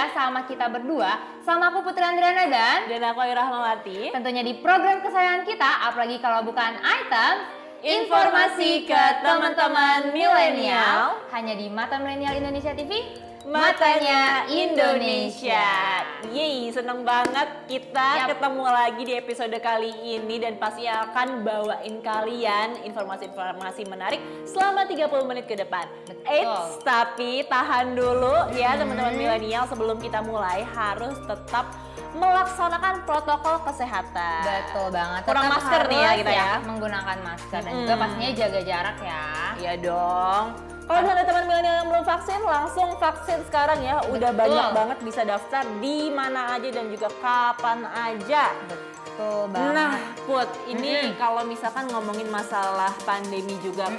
ya sama kita berdua, sama aku Putri Andriana dan aku Ayu Rahmawati. tentunya di program kesayangan kita, apalagi kalau bukan item Informasi ke teman-teman milenial. hanya di Mata Milenial Indonesia TV. Matanya Indonesia. Yeay, seneng banget kita ketemu lagi di episode kali ini dan pasti akan bawain kalian informasi-informasi menarik selama 30 menit ke depan. Eits, tapi tahan dulu ya teman-teman milenial, sebelum kita mulai harus tetap melaksanakan protokol kesehatan. Betul banget. Kurang Tetap masker nih ya harus kita ya. Menggunakan masker dan juga pastinya jaga jarak ya. Iya dong. Kalau misalnya teman milenial yang belum vaksin, langsung vaksin sekarang ya. Udah banyak banget bisa daftar di mana aja dan juga kapan aja. Betul banget. Nah, Put, ini kalau misalkan ngomongin masalah pandemi juga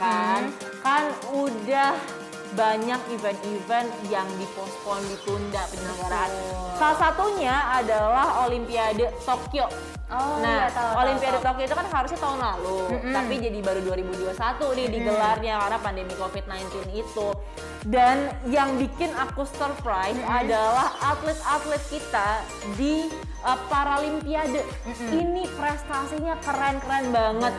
kan udah banyak event-event yang dipospon, ditunda penyelenggaraan. Salah satunya adalah Olimpiade Tokyo. Iya, Olimpiade Tokyo itu kan harusnya tahun lalu, tapi jadi baru 2021 nih digelarnya karena pandemi COVID-19 itu. Dan yang bikin aku surprise adalah atlet-atlet kita di Paralimpiade. Ini prestasinya keren-keren banget.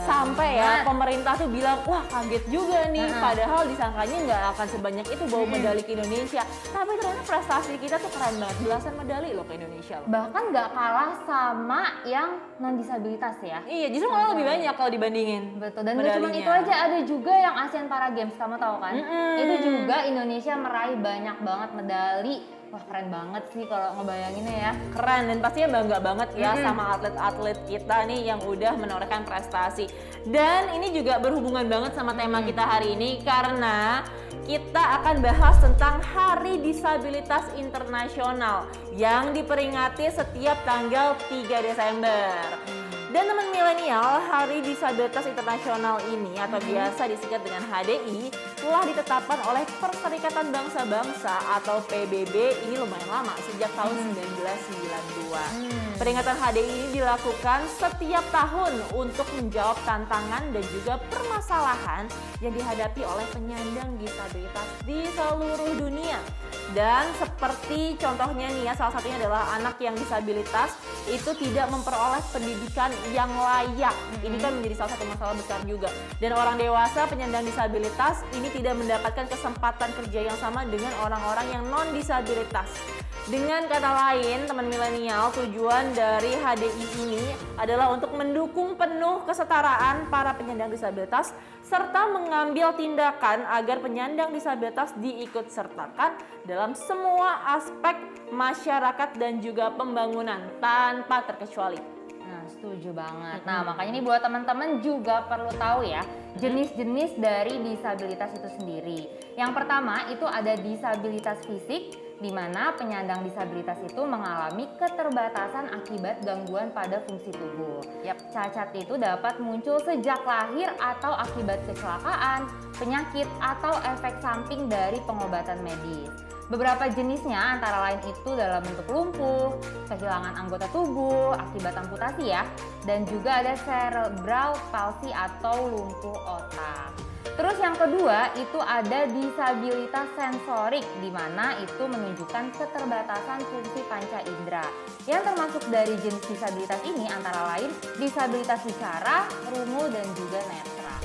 Sampai ya pemerintah tuh bilang, wah kaget juga nih. Padahal disangkanya nggak akan sebanyak itu bawa medali ke Indonesia. Tapi ternyata prestasi kita tuh keren banget. Belasan medali loh ke Indonesia loh. Bahkan nggak kalah sama yang non disabilitas ya. Iya, justru malah lebih banyak kalau dibandingin. Betul, dan gak cuma itu aja, ada juga yang Asian Para Games, kamu tahu kan? Itu juga Indonesia meraih banyak banget medali. Wah, keren banget sih kalau ngebayanginnya ya. Keren, dan pastinya bangga banget ya sama atlet-atlet kita nih yang udah menorehkan prestasi. Dan ini juga berhubungan banget sama tema kita hari ini karena kita akan bahas tentang Hari Disabilitas Internasional yang diperingati setiap tanggal 3 Desember. Dan teman milenial, Hari Disabilitas Internasional ini atau biasa disingkat dengan HDI telah ditetapkan oleh Perserikatan Bangsa-Bangsa atau PBB ini lumayan lama, sejak tahun 1992. Peringatan HDI ini dilakukan setiap tahun untuk menjawab tantangan dan juga permasalahan yang dihadapi oleh penyandang disabilitas di seluruh dunia. Dan seperti contohnya nih ya, salah satunya adalah anak yang disabilitas itu tidak memperoleh pendidikan yang layak. Ini kan menjadi salah satu masalah besar juga. Dan orang dewasa penyandang disabilitas ini tidak mendapatkan kesempatan kerja yang sama dengan orang-orang yang non disabilitas. Dengan kata lain, teman milenial, tujuan dari HDI ini adalah untuk mendukung penuh kesetaraan para penyandang disabilitas serta mengambil tindakan agar penyandang disabilitas diikutsertakan dalam semua aspek masyarakat dan juga pembangunan tanpa terkecuali. Nah, setuju banget. Nah, makanya ini buat teman-teman juga perlu tahu ya, jenis-jenis dari disabilitas itu sendiri. Yang pertama itu ada disabilitas fisik, di mana penyandang disabilitas itu mengalami keterbatasan akibat gangguan pada fungsi tubuh. Cacat itu dapat muncul sejak lahir atau akibat kecelakaan, penyakit, atau efek samping dari pengobatan medis. Beberapa jenisnya antara lain itu dalam bentuk lumpuh, kehilangan anggota tubuh akibat amputasi ya, dan juga ada cerebral palsy atau lumpuh otak. Terus yang kedua itu ada disabilitas sensorik, di mana itu menunjukkan keterbatasan fungsi panca indera. Yang termasuk dari jenis disabilitas ini antara lain disabilitas bicara, rungu, dan juga netra.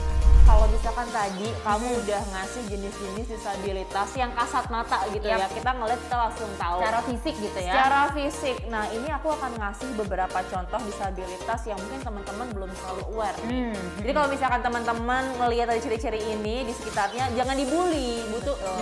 Kalau misalkan tadi kamu udah ngasih jenis-jenis disabilitas yang kasat mata gitu ya, kita ngeliat kita langsung tahu. Secara fisik gitu ya? Secara fisik. Nah ini aku akan ngasih beberapa contoh disabilitas yang mungkin teman-teman belum terlalu aware. Jadi kalau misalkan teman-teman ngelihat ada ciri-ciri ini di sekitarnya, jangan dibully,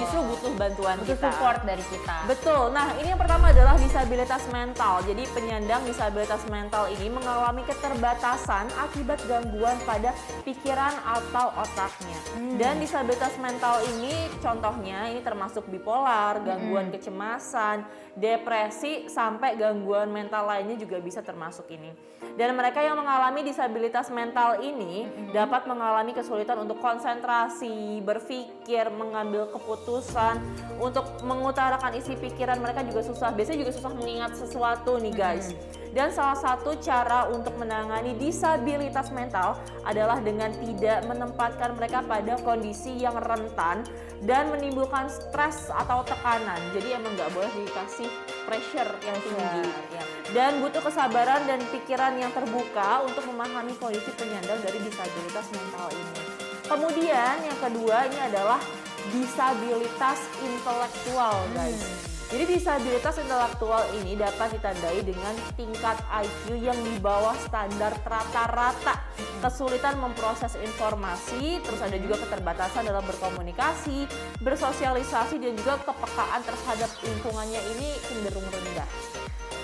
justru butuh bantuan butuh kita. support dari kita. Betul. Nah ini yang pertama adalah disabilitas mental. Jadi penyandang disabilitas mental ini mengalami keterbatasan akibat gangguan pada pikiran atau otaknya. Dan disabilitas mental ini contohnya ini termasuk bipolar, gangguan kecemasan, depresi, sampai gangguan mental lainnya juga bisa termasuk ini. Dan mereka yang mengalami disabilitas mental ini dapat mengalami kesulitan untuk konsentrasi, berpikir, mengambil keputusan, untuk mengutarakan isi pikiran mereka juga susah. Biasanya juga susah mengingat sesuatu nih guys. Dan salah satu cara untuk menangani disabilitas mental adalah dengan tidak menempatkan mereka pada kondisi yang rentan dan menimbulkan stres atau tekanan. Jadi emang nggak boleh dikasih pressure yang tinggi. Ya. Dan butuh kesabaran dan pikiran yang terbuka untuk memahami kondisi penyandang dari disabilitas mental ini. Kemudian yang kedua ini adalah disabilitas intelektual, guys. Jadi disabilitas intelektual ini dapat ditandai dengan tingkat IQ yang di bawah standar rata-rata, kesulitan memproses informasi, terus ada juga keterbatasan dalam berkomunikasi, bersosialisasi, dan juga kepekaan terhadap lingkungannya ini cenderung rendah.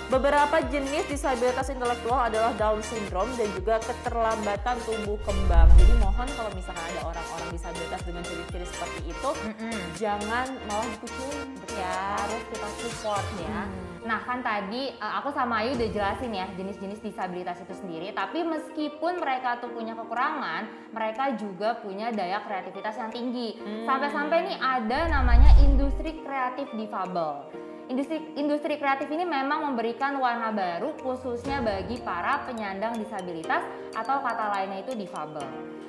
Beberapa jenis disabilitas intelektual adalah Down syndrome dan juga keterlambatan tumbuh kembang. Jadi mohon kalau misalkan ada orang-orang disabilitas dengan ciri-ciri seperti itu, jangan malah dikucilin, Ya, harus kita support ya. Nah kan tadi aku sama Ayu udah jelasin ya jenis-jenis disabilitas itu sendiri. Tapi meskipun mereka tuh punya kekurangan, mereka juga punya daya kreativitas yang tinggi. Sampai-sampai nih ada namanya industri kreatif difabel. Industri kreatif ini memang memberikan warna baru khususnya bagi para penyandang disabilitas atau kata lainnya itu difabel.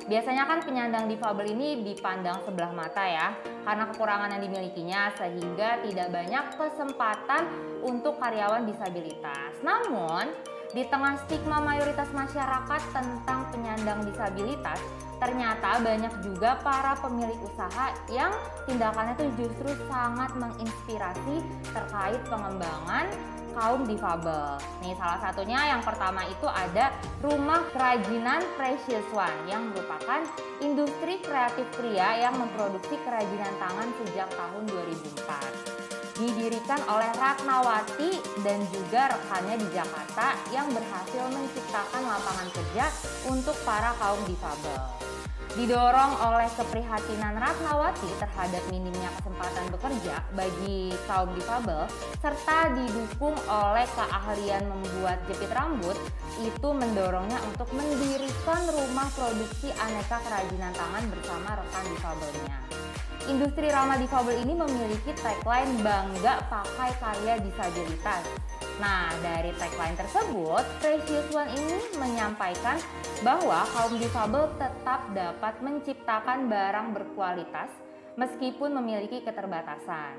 Biasanya kan penyandang difabel ini dipandang sebelah mata ya, karena kekurangan yang dimilikinya sehingga tidak banyak kesempatan untuk karyawan disabilitas. Namun, di tengah stigma mayoritas masyarakat tentang penyandang disabilitas, ternyata banyak juga para pemilik usaha yang tindakannya itu justru sangat menginspirasi terkait pengembangan kaum difabel. Nih salah satunya yang pertama itu ada Rumah Kerajinan Precious One yang merupakan industri kreatif pria yang memproduksi kerajinan tangan sejak tahun 2004. Didirikan oleh Ratnawati dan juga rekannya di Jakarta yang berhasil menciptakan lapangan kerja untuk para kaum difabel. Didorong oleh keprihatinan Ratnawati terhadap minimnya kesempatan bekerja bagi kaum difabel, serta didukung oleh keahlian membuat jepit rambut, itu mendorongnya untuk mendirikan rumah produksi aneka kerajinan tangan bersama rekan difabelnya. Industri ramah difabel ini memiliki tagline "Bangga Pakai Karya Disabilitas". Nah, dari tagline tersebut, Precious One ini menyampaikan bahwa kaum difabel tetap dapat menciptakan barang berkualitas meskipun memiliki keterbatasan.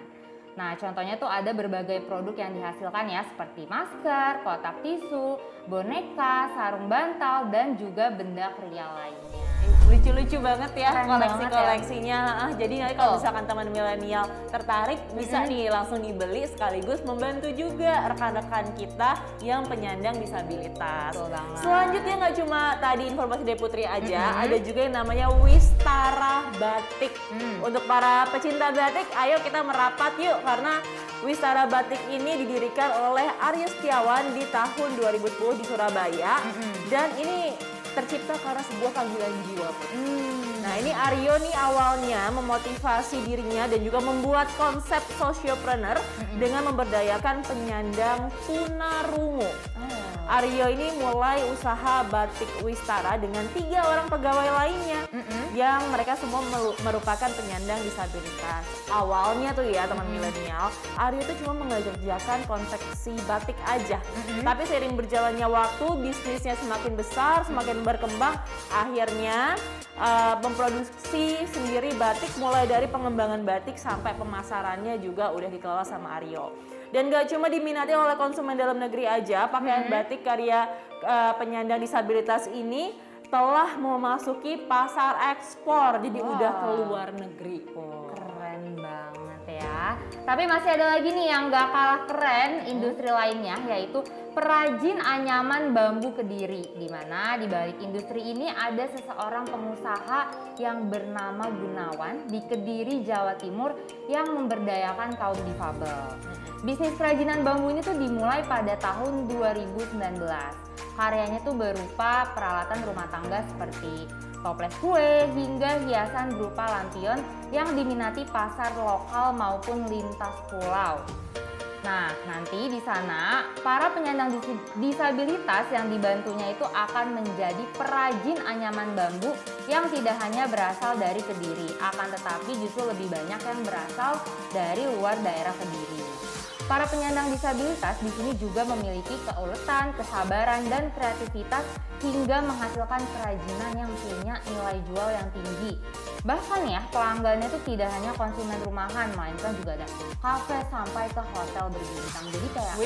Nah, contohnya tuh ada berbagai produk yang dihasilkan ya, seperti masker, kotak tisu, boneka, sarung bantal, dan juga benda kria lainnya. Lucu-lucu banget ya Keren koleksi-koleksinya. Jadi nanti kalau misalkan teman milenial tertarik bisa nih langsung dibeli sekaligus membantu juga rekan-rekan kita yang penyandang disabilitas. Betul banget. Selanjutnya nggak cuma tadi informasi dari Putri aja, ada juga yang namanya Wistara Batik. Untuk para pecinta batik, ayo kita merapat yuk karena Wistara Batik ini didirikan oleh Aryo Setiawan di tahun 2010 di Surabaya. Dan ini tercipta karena sebuah panggilan jiwa. Nah ini Aryo nih awalnya memotivasi dirinya dan juga membuat konsep sociopreneur dengan memberdayakan penyandang tunarungu. Aryo ini mulai usaha batik Wistara dengan 3 orang pegawai lainnya yang mereka semua merupakan penyandang disabilitas. Awalnya tuh ya teman milenial, Aryo itu cuma mengajarkan konveksi batik aja. Tapi seiring berjalannya waktu, bisnisnya semakin besar, semakin berkembang, akhirnya memproduksi sendiri batik mulai dari pengembangan batik sampai pemasarannya juga udah dikelola sama Aryo. Dan gak cuma diminati oleh konsumen dalam negeri aja, pakaian batik karya penyandang disabilitas ini telah memasuki pasar ekspor, jadi udah ke luar negeri. Keren banget ya. Tapi masih ada lagi nih yang gak kalah keren industri lainnya, yaitu perajin anyaman bambu Kediri. Di mana di balik industri ini ada seseorang pengusaha yang bernama Gunawan di Kediri, Jawa Timur yang memberdayakan kaum difabel. Bisnis kerajinan bambu ini tuh dimulai pada tahun 2019. Karyanya tuh berupa peralatan rumah tangga seperti toples kue hingga hiasan berupa lampion yang diminati pasar lokal maupun lintas pulau. Nah, nanti di sana para penyandang disabilitas yang dibantunya itu akan menjadi perajin anyaman bambu yang tidak hanya berasal dari Kediri, akan tetapi justru lebih banyak yang berasal dari luar daerah Kediri. Para penyandang disabilitas di sini juga memiliki keuletan, kesabaran, dan kreativitas hingga menghasilkan kerajinan yang punya nilai jual yang tinggi. Bahkan ya, pelanggannya itu tidak hanya konsumen rumahan, melainkan juga ada kafe sampai ke hotel berbintang. Jadi kayak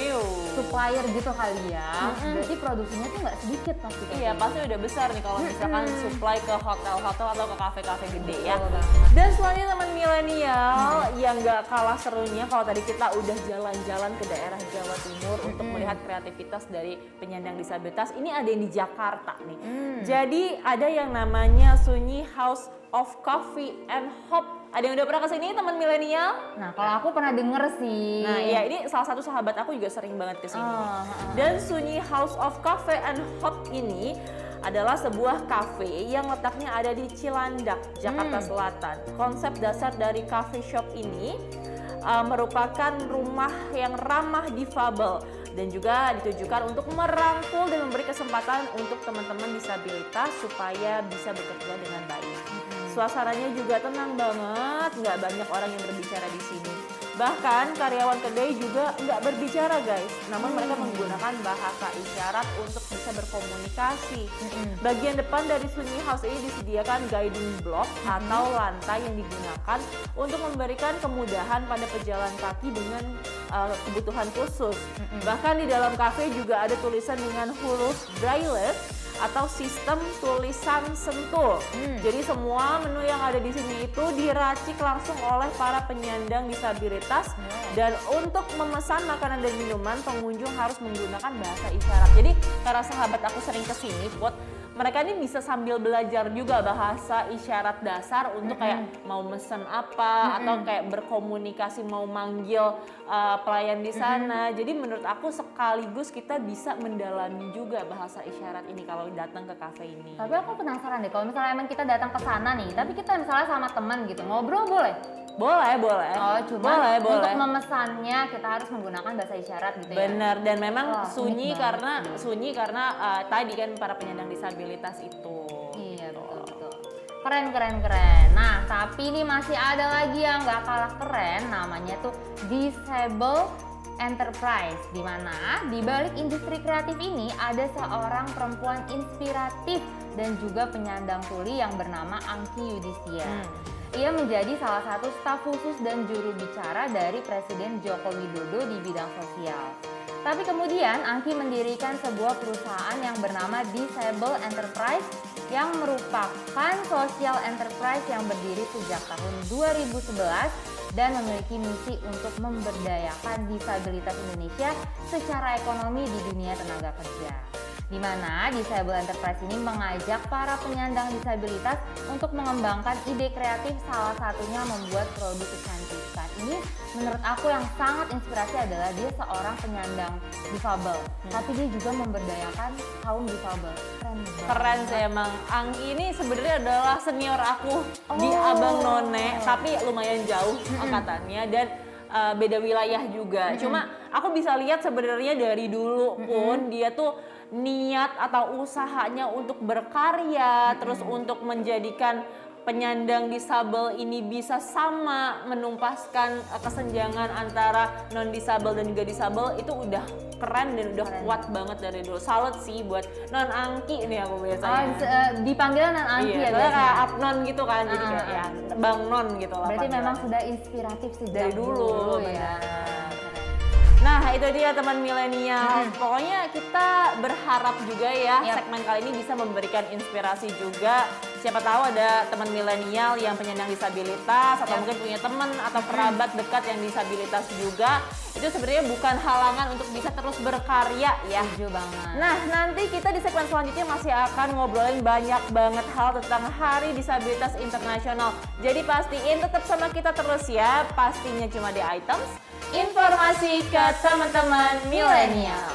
supplier gitu kali ya. Berarti produksinya tuh nggak sedikit mas kita. Iya, pasti udah besar nih kalau misalkan supply ke hotel-hotel atau ke kafe-kafe gede ya. Dan selanjutnya teman milenial yang nggak kalah serunya kalau tadi kita udah jalan-jalan ke daerah Jawa Timur untuk melihat kreativitas dari penyandang disabilitas, ini ada yang di Jakarta nih. Jadi ada yang namanya Sunyi House of Coffee and Hop. Ada yang udah pernah kesini teman milenial? Nah kalau aku pernah denger sih. Nah iya, ini salah satu sahabat aku juga sering banget kesini. Dan Sunyi House of Coffee and Hop ini adalah sebuah kafe yang letaknya ada di Cilandak, Jakarta Selatan. Konsep dasar dari cafe shop ini merupakan rumah yang ramah difabel dan juga ditujukan untuk merangkul dan memberi kesempatan untuk teman-teman disabilitas supaya bisa bekerja dengan baik. Suasananya juga tenang banget, nggak banyak orang yang berbicara di sini. Bahkan karyawan kedai juga nggak berbicara guys, namun mereka menggunakan bahasa isyarat untuk bisa berkomunikasi. Bagian depan dari Sunyi House ini disediakan guiding block atau lantai yang digunakan untuk memberikan kemudahan pada pejalan kaki dengan kebutuhan khusus. Bahkan di dalam kafe juga ada tulisan dengan huruf braille atau sistem tulisan sentul. Jadi semua menu yang ada di sini itu diracik langsung oleh para penyandang disabilitas dan untuk memesan makanan dan minuman pengunjung harus menggunakan bahasa isyarat. Jadi karena sahabat aku sering kesini, buat mereka ini bisa sambil belajar juga bahasa isyarat dasar untuk kayak mau mesen apa atau kayak berkomunikasi mau manggil pelayan di sana. Jadi menurut aku sekaligus kita bisa mendalami juga bahasa isyarat ini kalau datang ke kafe ini. Tapi aku penasaran deh, kalau misalnya emang kita datang ke sana nih, tapi kita misalnya sama teman gitu, ngobrol boleh? Boleh. Oh, cuma boleh. untuk memesannya kita harus menggunakan bahasa isyarat gitu ya? Bener, dan memang sunyi unik karena tadi kan para penyandang disabilitas itu. Iya, betul. Keren. Nah, tapi ini masih ada lagi yang nggak kalah keren, namanya tuh Disable Enterprise, di mana di balik industri kreatif ini ada seorang perempuan inspiratif dan juga penyandang tuli yang bernama Angki Yudhistia. Ia menjadi salah satu staf khusus dan juru bicara dari Presiden Joko Widodo di bidang sosial. Tapi kemudian Angki mendirikan sebuah perusahaan yang bernama Disable Enterprise yang merupakan social enterprise yang berdiri sejak tahun 2011 dan memiliki misi untuk memberdayakan disabilitas Indonesia secara ekonomi di dunia tenaga kerja. Di mana Disable Enterprise ini mengajak para penyandang disabilitas untuk mengembangkan ide kreatif, salah satunya membuat produk kecantikan. Ini menurut aku yang sangat inspirasi adalah dia seorang penyandang difabel, tapi dia juga memberdayakan kaum difabel. Keren sih emang. Angki ini sebenarnya adalah senior aku di Abang None, tapi lumayan jauh angkatannya dan beda wilayah juga. Cuma aku bisa lihat sebenarnya dari dulu pun dia tuh niat atau usahanya untuk berkarya, terus untuk menjadikan penyandang disabel ini bisa sama menumpaskan kesenjangan antara non disabel dan juga disabel, itu udah keren dan udah kuat banget dari dulu. Salut sih buat non Angki ini aku biasanya. Dipanggil non Angki ya biasanya kayak Abnon gitu kan, jadi kayak ya Bang Non gitu lah. Berarti memang sudah inspiratif sih dari dulu ya. Nah itu dia teman milenial, pokoknya kita berharap juga ya segmen kali ini bisa memberikan inspirasi juga. Siapa tahu ada teman milenial yang penyandang disabilitas atau mungkin punya teman atau kerabat dekat yang disabilitas juga. Itu sebenarnya bukan halangan untuk bisa terus berkarya ya. Setuju banget. Nah nanti kita di segmen selanjutnya masih akan ngobrolin banyak banget hal tentang Hari Disabilitas Internasional. Jadi pastiin tetap sama kita terus ya, pastinya cuma di Items Informasi ke teman-teman milenial.